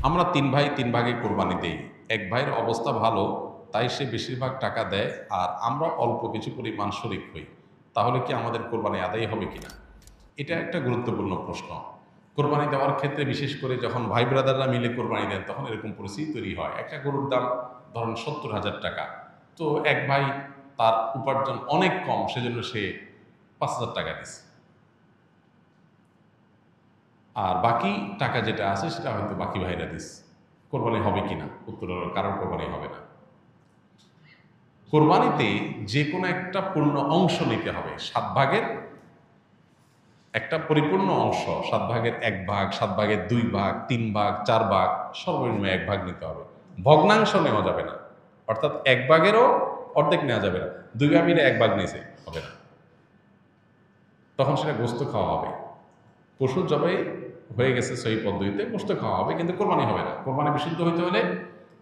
আমরা তিন ভাই তিন ভাগে কোরবানি দেই। এক ভাইয়ের অবস্থা ভালো, তাই সে বেশিরভাগ টাকা দেয়, আর আমরা অল্প কিছু পরিমাণ শরিক হই। তাহলে কি আমাদের কোরবানি আদায় হবে কিনা? এটা একটা গুরুত্বপূর্ণ প্রশ্ন। কোরবানি দেওয়ার ক্ষেত্রে বিশেষ করে যখন ভাই ব্রাদাররা মিলে কোরবানি দেন, তখন এরকম পরিস্থিতি তৈরি হয়। একটা গরুর দাম ধরুন ৭০,০০০ টাকা। তো এক ভাই তার উপার্জন অনেক কম, সেজন্য সে ৫,০০০ টাকা দিচ্ছে। আর বাকি টাকা যেটা আছে সেটা হয়তো বাকি ভাইরা দিচ্ছে। কোরবানি হবে কিনা? উত্তর হলো কারোর কোরবানি হবে না। কোরবানিতে যে কোনো একটা পূর্ণ অংশ নিতে হবে। ৭ ভাগের একটা পরিপূর্ণ অংশ, ৭ ভাগের ১ ভাগ, ৭ ভাগের ২ ভাগ, ৩ ভাগ, ৪ ভাগ, সর্বনিম্ন ১ ভাগ নিতে হবে। ভগ্নাংশ নেওয়া যাবে না। অর্থাৎ ১ ভাগেরও অর্ধেক নেওয়া যাবে না। ২ ভাগ মিলে ১ ভাগ নিয়েছে, হবে না। তখন সেটা গোস্ত খাওয়া হবে। পশু জবাই হয়ে গেছে সহি পদ্ধতিতে, গোস্ত খাওয়া হবে, কিন্তু কোরবানি হবে না। কোরবানি বিশুদ্ধ হইতে হলে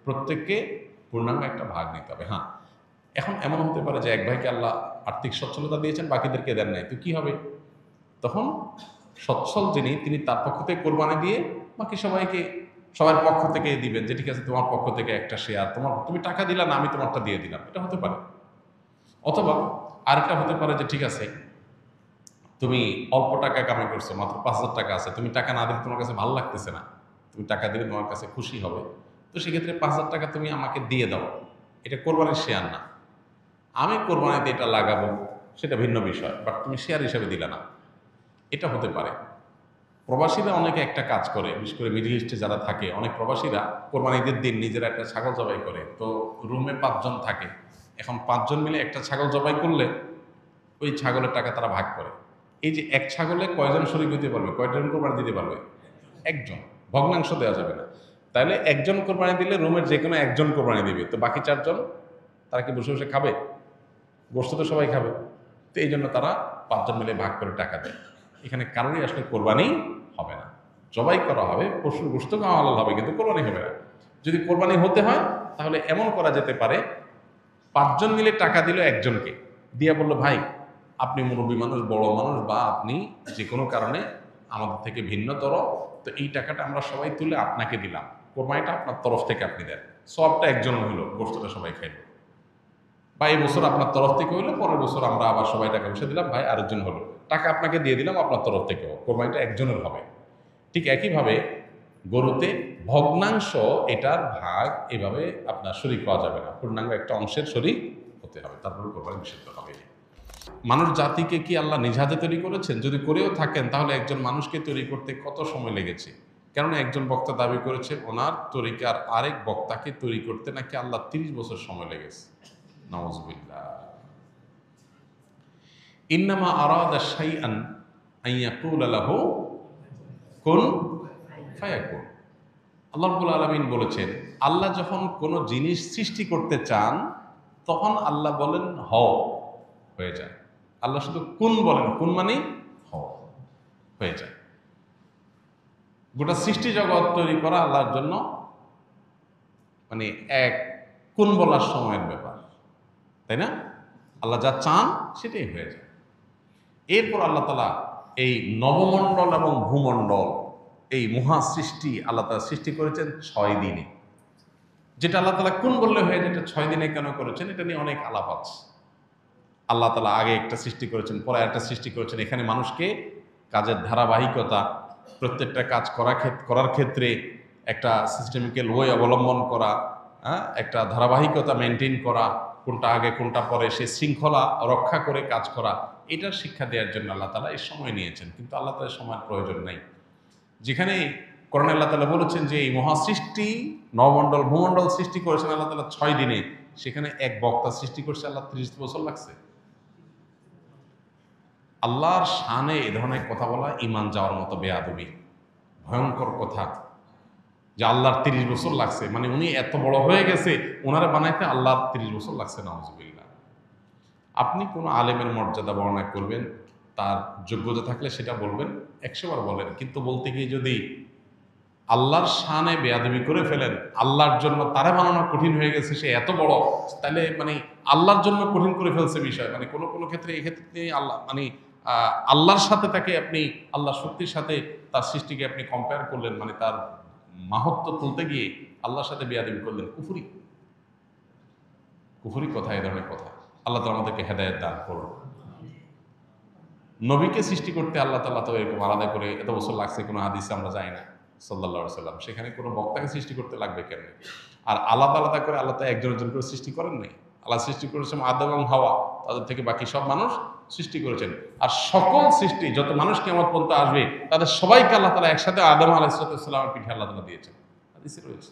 প্রত্যেককে পূর্ণাঙ্গ একটা ভাগ নিতে হবে। হ্যাঁ, এখন এমন হতে পারে যে এক ভাইকে আল্লাহ আর্থিক সচ্ছলতা দিয়েছেন, বাকিদেরকে দেন নাই, তো কি হবে? তখন সচ্ছল যিনি, তিনি তার পক্ষ থেকে কোরবানি দিয়ে বাকি সবাইকে সবার পক্ষ থেকে দিবেন, যে ঠিক আছে তোমার পক্ষ থেকে একটা শেয়ার, তুমি টাকা দিলা না, আমি তোমারটা দিয়ে দিলাম, এটা হতে পারে। অথবা আরেকটা হতে পারে যে ঠিক আছে তুমি অল্প টাকা কামাই করছো, মাত্র ৫,০০০ টাকা আছে, তুমি টাকা না দিলে তোমার কাছে ভালো লাগতেছে না, তুমি টাকা দিলে তোমার কাছে খুশি হবে, তো সেক্ষেত্রে ৫,০০০ টাকা তুমি আমাকে দিয়ে দাও। এটা কোরবানির শেয়ার না। আমি কোরবানিতে এটা লাগাবো, সেটা ভিন্ন বিষয়, বাট তুমি শেয়ার হিসাবে দিলে না, এটা হতে পারে। প্রবাসীরা অনেকে একটা কাজ করে, বিশেষ করে মিডল ইস্টে যারা থাকে, অনেক প্রবাসীরা কোরবানিদের দিন নিজেরা একটা ছাগল জবাই করে। তো রুমে ৫ জন থাকে, এখন ৫ জন মিলে একটা ছাগল জবাই করলে ওই ছাগলের টাকা তারা ভাগ করে। এই যে এক ছাগলে কয়জন শরীক দিতে পারবে, কয়জন কোরবানি দিতে পারবে? একজন। ভগ্নাংশ দেওয়া যাবে না। তাহলে একজন কোরবানি দিলে রুমের যে কোনো একজন কোরবানি দিবে, তো বাকি ৪ জন তারা কি বসে বসে খাবে? গোস্ত তো সবাই খাবে। তো এই জন্য তারা ৫ জন মিলে ভাগ করে টাকা দেয়। এখানে কারোরই আসলে কোরবানি হবে না। জবাই করা হবে, পশুর গোস্ত খাওয়া হালাল হবে, কিন্তু কোরবানি হবে না। যদি কোরবানি হতে হয় তাহলে এমন করা যেতে পারে, ৫ জন মিলে টাকা দিল একজনকে, দিয়া বললো ভাই আপনি মুরব্বী মানুষ, বড় মানুষ, বা আপনি যে কোনো কারণে আমাদের থেকে ভিন্নতর, তো এই টাকাটা আমরা সবাই তুলে আপনাকে দিলাম, কোরবানিটা আপনার তরফ থেকে আপনি দেন, সবটা একজন হইলো, গোস্তটা সবাই খাইল। বা এই বছর আপনার তরফ থেকে হইলো, পরের বছর আমরা আবার সবাই টাকা পয়সা দিলাম, ভাই আরেকজন হলো, টাকা আপনাকে দিয়ে দিলাম আপনার তরফ থেকেও, কোরবানিটা একজনের হবে। ঠিক একইভাবে গরুতে ভগ্নাংশ, এটার ভাগ এভাবে আপনার শরীক পাওয়া যাবে না, পূর্ণাঙ্গ একটা অংশের শরীক হতে হবে, তারপরে কোরবানি নিষিদ্ধ হবে। মানুষ জাতিকে কি আল্লাহ নিজ হাতে তৈরি করেছেন? যদি করেও থাকেন তাহলে একজন মানুষকে তৈরি করতে কত সময় লেগেছে? কেননা একজন বক্তা দাবি করেছে ওনার তরিকার আরেক বক্তাকে তৈরি করতে নাকি আল্লাহ ৩০ বছর সময় লেগেছে। নাউযুবিল্লাহ। ইন্নামা আরাদা শাইআন আইয়াকুলা লাহু কুন ফায়াকুন। আল্লাহ রাব্বুল আলামিন বলেছেন, আল্লাহ যখন কোনো জিনিস সৃষ্টি করতে চান তখন আল্লাহ বলেন হও, হয়ে যায়। আল্লাহ শুধু কুন বলেন, কুন মানে হও, হয়ে যায়। গোটা সৃষ্টি জগৎ তৈরি করা আল্লাহর জন্য মানে এক কুন বলার সময়ের ব্যাপার, তাই না? আল্লাহ যা চান সেটাই হয়ে যায়। এরপর আল্লাহ তাআলা এই নবমণ্ডল এবং ভূমণ্ডল, এই মহা সৃষ্টি আল্লাহ তাআলা সৃষ্টি করেছেন ৬ দিনে। যেটা আল্লাহ তাআলা কোন বললে হয়ে যায়, এটা ৬ দিনে কেন করেছেন, এটা নিয়ে অনেক আলাপ আছে। আল্লাহ তাআলা আগে একটা সৃষ্টি করেছেন, পরে একটা সৃষ্টি করেছেন। এখানে মানুষকে কাজের ধারাবাহিকতা, প্রত্যেকটা কাজ করার ক্ষেত্রে একটা সিস্টেমিক্যাল ওয়ে অবলম্বন করা, একটা ধারাবাহিকতা মেনটেন করা, কোনটা আগে কোনটা পরে, সে শৃঙ্খলা রক্ষা করে কাজ করা, এটার শিক্ষা দেওয়ার জন্য আল্লাহ তাআলা এই সময় নিয়েছেন। কিন্তু আল্লাহ তাআলার সময়ের প্রয়োজন নাই। যেখানে কোরআনে আল্লাহ তাআলা বলেছেন যে এই মহাসৃষ্টি নবমণ্ডল ভূমণ্ডল সৃষ্টি করেছেন আল্লাহ তাআলা ৬ দিনে, সেখানে এক বক্তা সৃষ্টি করছে আল্লাহ ৩০ বছর লাগছে। আল্লাহর শানে এ ধরনের কথা বলা ঈমান যাওয়ার মতো বেয়াদবি, ভয়ঙ্কর কথা। যে আল্লাহর ৩০ বছর লাগছে, মানে উনি এত বড় হয়ে গেছে, ওনারা বানাইতে আল্লাহর ৩০ বছর লাগছে, নাউযুবিল্লাহ। আপনি কোনো আলেমের মর্যাদা বর্ণনা করবেন, তার যোগ্যতা থাকলে সেটা বলবেন, ১০০ বার বলেন, কিন্তু বলতে গিয়ে যদি আল্লাহর শানে বেয়াদবি করে ফেলেন, আল্লাহর জন্য তারা বানানো কঠিন হয়ে গেছে, সে এত বড়, তাহলে মানে আল্লাহর জন্য কঠিন করে ফেলছে বিষয়। মানে কোনো কোনো ক্ষেত্রে এক্ষেত্রে আল্লাহ মানে আল্লাহর সাথে তাকে আপনি, আল্লাহ শক্তির সাথে তার সৃষ্টিকে আপনি কম্পেয়ার করলেন, মানে তার মাহাত্ম্য তুলতে গিয়ে আল্লাহর সাথে বেয়াদবি করলেন, কুফরি। কুফরি কথা, এ ধরনের কথা। আল্লাহ তাআলা আমাদেরকে হেদায়েত দান করুন। নবীকে সৃষ্টি করতে আল্লাহ তাআলা তো এরকম আলাদা করে এত বছর লাগছে কোনো হাদিসে আমরা জানি না সাল্লাল্লাহু আলাইহি সাল্লাম। সেখানে কোনো বক্তাকে সৃষ্টি করতে লাগবে কেন? আর আলাদা আলাদা করে আল্লাহ তো একজন একজন করে সৃষ্টি করেন নাই। আল্লাহ সৃষ্টি করেছেন আদম এবং হাওয়া, তাদের থেকে বাকি সব মানুষ সৃষ্টি করেছেন। আর সকল সৃষ্টি যত মানুষ কিয়ামত পর্যন্ত আসবে তাদের সবাইকে আল্লাহ তাআলা একসাথে আদম আলাইহিস সালামের পিঠে আল্লাহ তাআলা দিয়েছেন, হাদিসে রয়েছে।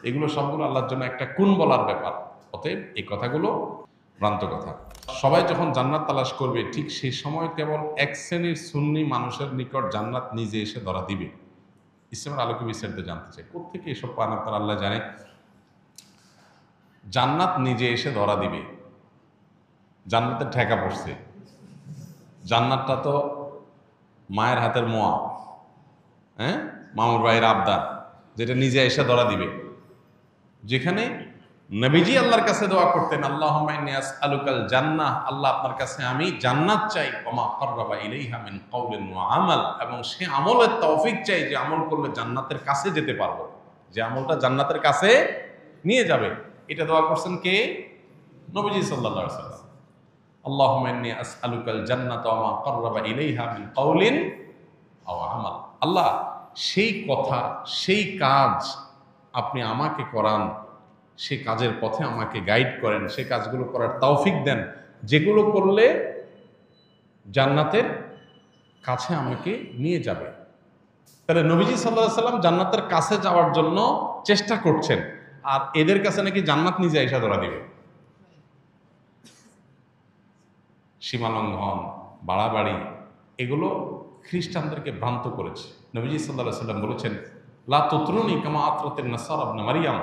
এগুলো সবগুলো আল্লাহর জন্য একটা কুন বলার ব্যাপার। অতএব এই কথাগুলো ভ্রান্ত কথা। সবাই যখন জান্নাত তালাশ করবে ঠিক সেই সময় কেবল এক শ্রেণীর সুন্নি মানুষের নিকট জান্নাত নিজে এসে ধরা দিবে। ইসলামের আলোকে বিস্তারিত জানতে চাই, কোথেকে এসব পান আপনার আল্লাহ জানে। জান্নাত নিজে এসে ধরা দিবে, জান্নাতের ঠেকা পড়ছে। জান্নাতটা তো মায়ের হাতের মোয়া, হ্যাঁ, মামুর ভাইয়ের আবদার, যেটা নিজে এসে ধরা দিবে। যেখানে নবীজি আল্লাহর কাছে দোয়া করতেন, আল্লাহুম্মা ইন্নী আসআলুকাল জান্নাহ, আল্লাহ আপনার কাছে আমি জান্নাত চাই, ওয়া মা কাররাবা ইলাইহা মিন কাওলিন ওয়া আমাল, এবং সে আমলের তৌফিক চাই যে আমল করলে জান্নাতের কাছে যেতে পারবো, যে আমলটা জান্নাতের কাছে নিয়ে যাবে। এটা দোয়া করছেন কে? নবীজি সাল্লাল্লাহু আলাইহি ওয়াসাল্লাম। আল্লাহুম্মা ইন্নী আসআলুকাল জান্নাতা ওয়া মা কাররাবা ইলাইহা মিন কাওলিন আও আমাল। আল্লাহ সেই কথা, সেই কাজ আপনি আমাকে করান, সে কাজের পথে আমাকে গাইড করেন, সে কাজগুলো করার তৌফিক দেন যেগুলো করলে জান্নাতের কাছে আমাকে নিয়ে যাবে। তাহলে নবীজি সাল্লাল্লাহু আলাইহি সাল্লাম জান্নাতের কাছে যাওয়ার জন্য চেষ্টা করছেন, আর এদের কাছে নাকি জান্নাত নিজে এসে ধরা দিবে। সীমালঙ্ঘন, বাড়াবাড়ি, এগুলো খ্রিস্টানদেরকে ভ্রান্ত করেছে। নবীজি সাল্লাল্লাহু আলাইহি সাল্লাম বলেছেন, লা তুতরুনি কামা আতরাতিন নাসারা ইবনে মারইয়াম,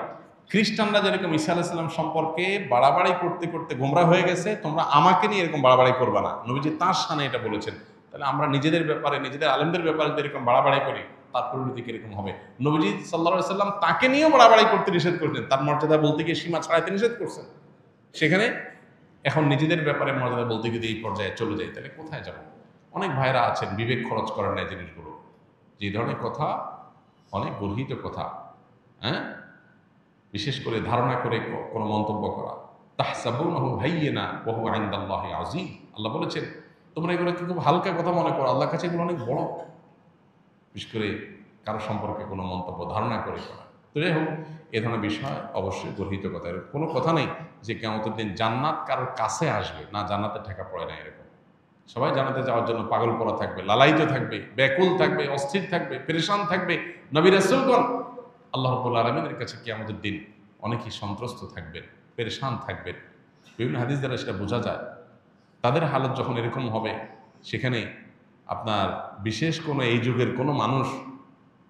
খ্রিস্টানরা যেরকম ঈসা আলাইহিস সালাম সম্পর্কে বাড়াবাড়ি করতে করতে গোমরা হয়ে গেছে, তোমরা আমাকে নিয়ে এরকম বাড়াবাড়ি করবা না। নবীজি তার শানে এটা বলেছেন। তাহলে আমরা নিজেদের ব্যাপারে, নিজেদের আলেমদের ব্যাপারে যদি এরকম বাড়াবাড়ি করি, তার পরিণতি কিরকম হবে? নবীজি সাল্লাল্লাহু আলাইহি সাল্লাম তাকে নিয়েও বাড়াবাড়ি করতে নিষেধ করছেন, তার মর্যাদা বলতে গিয়ে সীমা ছাড়াইতে নিষেধ করছেন। সেখানে এখন নিজেদের ব্যাপারে মর্যাদা বলতে গিয়ে এই পর্যায়ে চলে যায়, তাহলে কোথায় যাব? অনেক ভাইরা আছেন বিবেক খরচ করেন না এই জিনিসগুলো। যে ধরনের কথা, অনেক গর্হিত কথা, হ্যাঁ, বিশেষ করে ধারণা করে কোনো মন্তব্য করা। তাহসাবুনাহু হাইয়িনা ওয়া হুয়া ইনদাল্লাহি আযীম, আল্লাহ বলেছেন তোমরা এগুলোকে খুব হালকা কথা মনে করো, আল্লাহর কাছে এগুলো অনেক বড়। বিশেষ করে কারো সম্পর্কে কোনো মন্তব্য ধারণা করে করা। তো যাই হোক, এ ধরনের বিষয় অবশ্যই গর্হিত কথা। এর কোনো কথা নেই যে কিয়ামতের দিন জান্নাত কারোর কাছে আসবে না, জান্নাতে ঠেকা পড়ে না এরকম। সবাই জান্নাতে যাওয়ার জন্য পাগল করা থাকবে, লালায়িত থাকবে, ব্যাকুল থাকবে, অস্থির থাকবে, পেরেশান থাকবে। নবী রাসূলগণ আল্লাহ রাব্বুল আলামিনের কাছে কিয়ামতের দিন অনেকেই সন্ত্রস্ত থাকবেন, পেরেশান থাকবেন। বিভিন্ন হাদিস দ্বারা সেটা বোঝা যায়। তাদের হালত যখন এরকম হবে, সেখানে আপনার বিশেষ কোনো এই যুগের কোনো মানুষ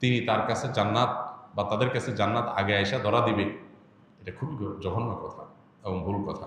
তিনি তার কাছে জান্নাত বা তাদের কাছে জান্নাত আগে আয়সা ধরা দিবে, এটা খুবই জঘন্য কথা এবং ভুল কথা।